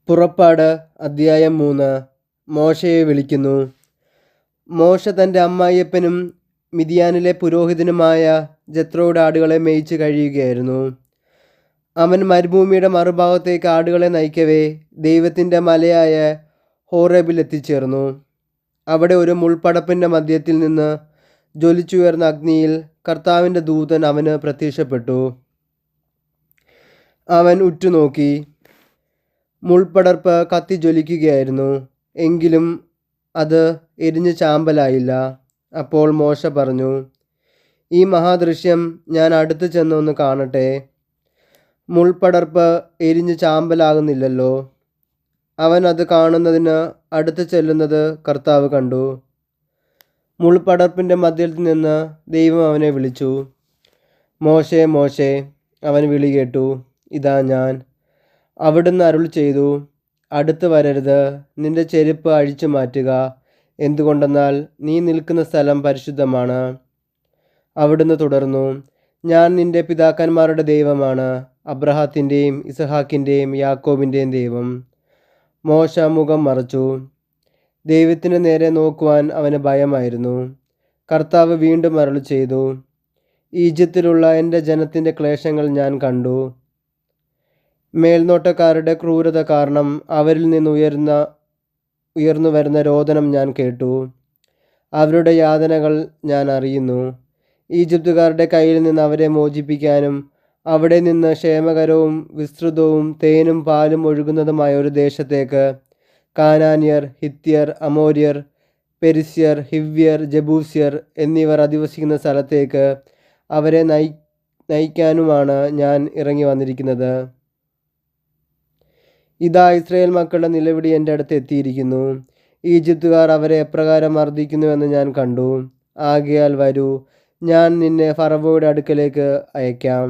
പുറപ്പാട് അദ്ധ്യായം 3. മോശയെ വിളിക്കുന്നു. മോശ തൻ്റെ അമ്മായിയപ്പനും മിദ്യാനിലെ പുരോഹിതനുമായ ജെത്രോയുടെ ആടുകളെ മേയിച്ച് കഴിയുകയായിരുന്നു. അവൻ മരുഭൂമിയുടെ മറുഭാഗത്തേക്ക് ആടുകളെ നയിക്കവേ ദൈവത്തിൻ്റെ മലയായ ഹോറേബിൽ എത്തിച്ചേർന്നു. അവിടെ ഒരു മുൾപ്പടപ്പിൻ്റെ മധ്യത്തിൽ നിന്ന് ജ്വലിച്ചുയർന്ന അഗ്നിയിൽ കർത്താവിൻ്റെ ദൂതൻ അവന് പ്രത്യക്ഷപ്പെട്ടു. അവൻ ഉറ്റുനോക്കി. മുൾപ്പടർപ്പ് കത്തിജ്വലിക്കുകയായിരുന്നു, എങ്കിലും അത് എരിഞ്ഞ് ചാമ്പലായില്ല. അപ്പോൾ മോശ പറഞ്ഞു, ഈ മഹാദൃശ്യം ഞാൻ അടുത്ത് ചെന്നൊന്ന് കാണട്ടെ. മുൾപ്പടർപ്പ് എരിഞ്ഞ് ചാമ്പലാകുന്നില്ലല്ലോ. അവൻ അത് കാണുന്നതിന് അടുത്ത് ചെല്ലുന്നത് കർത്താവ് കണ്ടു. മുൾപ്പടർപ്പിൻ്റെ മധ്യത്തിൽ നിന്ന് ദൈവം അവനെ വിളിച്ചു. മോശേ, മോശേ. അവൻ വിളി കേട്ടു, ഇതാ ഞാൻ. അവിടുന്ന് അരുൾ ചെയ്തു, അടുത്ത് വരരുത്, നിന്റെ ചെരുപ്പ് അഴിച്ചു മാറ്റുക, എന്തുകൊണ്ടെന്നാൽ നീ നിൽക്കുന്ന സ്ഥലം പരിശുദ്ധമാണ്. അവിടുന്ന് തുടർന്നു, ഞാൻ നിന്റെ പിതാക്കന്മാരുടെ ദൈവമാണ്, അബ്രഹാത്തിൻ്റെയും ഇസഹാക്കിൻ്റെയും യാക്കോബിൻ്റെയും ദൈവം. മോശ മുഖം മറച്ചു. ദൈവത്തിന് നേരെ നോക്കുവാൻ അവന് ഭയമായിരുന്നു. കർത്താവ് വീണ്ടും അരുൾ ചെയ്തു, ഈജിപ്തിലുള്ള എൻ്റെ ജനത്തിൻ്റെ ക്ലേശങ്ങൾ ഞാൻ കണ്ടു. മേൽനോട്ടക്കാരുടെ ക്രൂരത കാരണം അവരിൽ നിന്ന് ഉയർന്നു വരുന്ന രോദനം ഞാൻ കേട്ടു. അവരുടെ യാതനകൾ ഞാൻ അറിയുന്നു. ഈജിപ്തുകാരുടെ കയ്യിൽ നിന്ന് അവരെ മോചിപ്പിക്കാനും അവിടെ നിന്ന് ക്ഷേമകരവും വിസ്തൃതവും തേനും പാലും ഒഴുകുന്നതുമായ ഒരു ദേശത്തേക്ക്, കാനാന്യർ, ഹിത്യർ, അമോര്യർ, പെരിസ്യർ, ഹിവ്യർ, ജബൂസ്യർ എന്നിവർ അധിവസിക്കുന്ന സ്ഥലത്തേക്ക് അവരെ നയിക്കാനുമാണ് ഞാൻ ഇറങ്ങി വന്നിരിക്കുന്നത്. ഇതാ, ഇസ്രായേൽ മക്കളുടെ നിലവിളി എൻ്റെ അടുത്ത് എത്തിയിരിക്കുന്നു. ഈജിപ്തുകാർ അവരെ എപ്രകാരം മർദ്ദിക്കുന്നുവെന്ന് ഞാൻ കണ്ടു. ആകയാൽ വരൂ, ഞാൻ നിന്നെ ഫറവോയുടെ അടുക്കലേക്ക് അയക്കാം.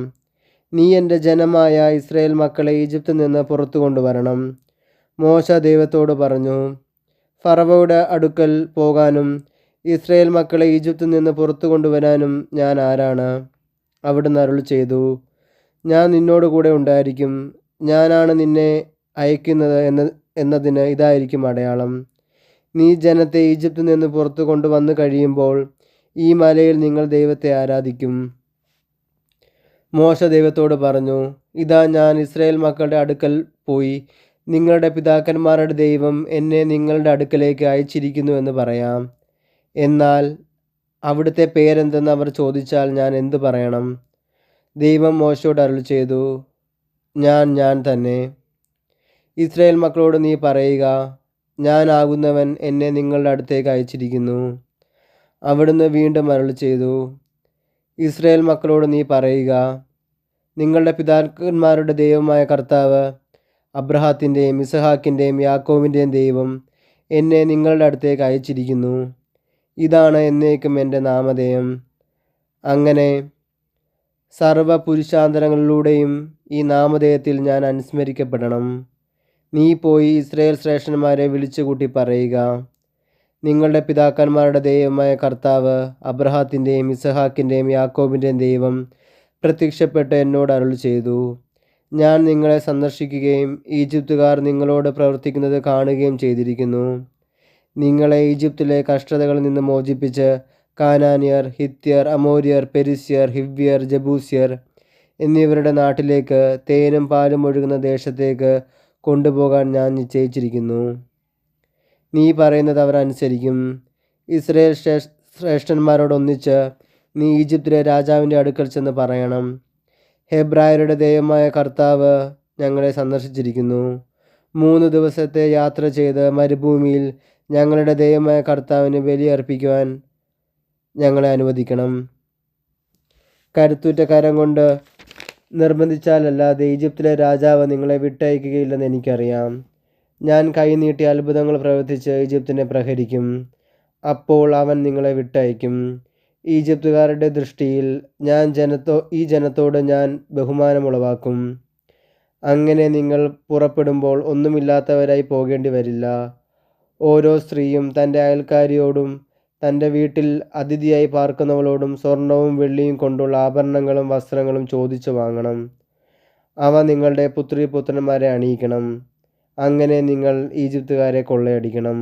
നീ എൻ്റെ ജനമായ ഇസ്രായേൽ മക്കളെ ഈജിപ്തിൽ നിന്ന് പുറത്തു കൊണ്ടുവരണം. മോശ ദൈവത്തോട് പറഞ്ഞു, ഫറവോയുടെ അടുക്കൽ പോകാനും ഇസ്രായേൽ മക്കളെ ഈജിപ്തിൽ നിന്ന് പുറത്തു കൊണ്ടുവരാനും ഞാൻ ആരാണ്? അവിടുന്ന് അരുൾ ചെയ്തു, ഞാൻ നിന്നോട് കൂടെ ഉണ്ടായിരിക്കും. ഞാനാണ് നിന്നെ അയക്കുന്നത് എന്നതിന് ഇതായിരിക്കും അടയാളം. നീ ജനത്തെ ഈജിപ്തിൽ നിന്ന് പുറത്തു കൊണ്ടുവന്നു കഴിയുമ്പോൾ ഈ മലയിൽ നിങ്ങൾ ദൈവത്തെ ആരാധിക്കും. മോശ ദൈവത്തോട് പറഞ്ഞു, ഇതാ, ഞാൻ ഇസ്രായേൽ മക്കളുടെ അടുക്കൽ പോയി നിങ്ങളുടെ പിതാക്കന്മാരുടെ ദൈവം എന്നെ നിങ്ങളുടെ അടുക്കലേക്ക് അയച്ചിരിക്കുന്നു എന്ന് പറയാം. എന്നാൽ അവിടുത്തെ പേരെന്തെന്ന് അവർ ചോദിച്ചാൽ ഞാൻ എന്തു പറയണം? ദൈവം മോശയോട് അരുൾ ചെയ്തു, ഞാൻ തന്നെ. ഇസ്രായേൽ മക്കളോട് നീ പറയുക, ഞാനാകുന്നവൻ എന്നെ നിങ്ങളുടെ അടുത്തേക്ക് അയച്ചിരിക്കുന്നു. അവിടുന്ന് വീണ്ടും അരുൾ ചെയ്തു, ഇസ്രായേൽ മക്കളോട് നീ പറയുക, നിങ്ങളുടെ പിതാക്കന്മാരുടെ ദൈവമായ കർത്താവ്, അബ്രഹാത്തിൻ്റെയും ഇസഹാക്കിൻ്റെയും യാക്കോബിൻ്റെയും ദൈവം എന്നെ നിങ്ങളുടെ അടുത്തേക്ക് അയച്ചിരിക്കുന്നു. ഇതാണ് എന്നേക്കും എൻ്റെ നാമധേയം. അങ്ങനെ സർവ പുരുഷാന്തരങ്ങളിലൂടെയും ഈ നാമധേയത്തിൽ ഞാൻ അനുസ്മരിക്കപ്പെടണം. നീ പോയി ഇസ്രായേൽ ശ്രേഷ്ഠന്മാരെ വിളിച്ചുകൂട്ടി പറയുക, നിങ്ങളുടെ പിതാക്കന്മാരുടെ ദൈവമായ കർത്താവ്, അബ്രഹാത്തിൻ്റെയും ഇസഹാക്കിൻ്റെയും യാക്കോബിൻ്റെയും ദൈവം പ്രത്യക്ഷപ്പെട്ട് എന്നോട് അരുൾ ചെയ്തു, ഞാൻ നിങ്ങളെ സന്ദർശിക്കുകയും ഈജിപ്തുകാർ നിങ്ങളോട് പ്രവർത്തിക്കുന്നത് കാണുകയും ചെയ്തിരിക്കുന്നു. നിങ്ങളെ ഈജിപ്തിലെ കഷ്ടതകളിൽ നിന്ന് മോചിപ്പിച്ച് കാനാന്യർ, ഹിത്യർ, അമോര്യർ, പെരിസ്യർ, ഹിവ്യർ, ജബൂസ്യർ എന്നിവരുടെ നാട്ടിലേക്ക്, തേനും പാലും ഒഴുകുന്ന ദേശത്തേക്ക് കൊണ്ടുപോകാൻ ഞാൻ നിശ്ചയിച്ചിരിക്കുന്നു. നീ പറയുന്നത് അവർ അനുസരിക്കും. ഇസ്രായേൽ ശ്രേഷ്ഠന്മാരോടൊന്നിച്ച് നീ ഈജിപ്തിലെ രാജാവിൻ്റെ അടുക്കൽ ചെന്ന് പറയണം, ഹെബ്രായരുടെ ദൈവമായ കർത്താവ് ഞങ്ങളെ സന്ദർശിച്ചിരിക്കുന്നു. 3 ദിവസത്തെ യാത്ര ചെയ്ത് മരുഭൂമിയിൽ ഞങ്ങളുടെ ദൈവമായ കർത്താവിന് ബലിയർപ്പിക്കുവാൻ ഞങ്ങളെ അനുവദിക്കണം. കരുത്തുറ്റ കരം കൊണ്ട് നിർബന്ധിച്ചാലല്ലാതെ ഈജിപ്തിലെ രാജാവ് നിങ്ങളെ വിട്ടയക്കുകയില്ലെന്ന് എനിക്കറിയാം. ഞാൻ കൈ നീട്ടി അത്ഭുതങ്ങൾ പ്രവർത്തിച്ച് ഈജിപ്തിനെ പ്രഹരിക്കും. അപ്പോൾ അവൻ നിങ്ങളെ വിട്ടയക്കും. ഈജിപ്തുകാരുടെ ദൃഷ്ടിയിൽ ഈ ജനത്തോട് ഞാൻ ബഹുമാനമുളവാക്കും. അങ്ങനെ നിങ്ങൾ പുറപ്പെടുമ്പോൾ ഒന്നുമില്ലാത്തവരായി പോകേണ്ടി വരില്ല. ഓരോ സ്ത്രീയും തൻ്റെ അയൽക്കാരിയോടും തൻ്റെ വീട്ടിൽ അതിഥിയായി പാർക്കുന്നവളോടും സ്വർണവും വെള്ളിയും കൊണ്ടുള്ള ആഭരണങ്ങളും വസ്ത്രങ്ങളും ചോദിച്ചു വാങ്ങണം. അവ നിങ്ങളുടെ പുത്രീപുത്രന്മാരെ അണിയിക്കണം. അങ്ങനെ നിങ്ങൾ ഈജിപ്തുകാരെ കൊള്ളയടിക്കണം.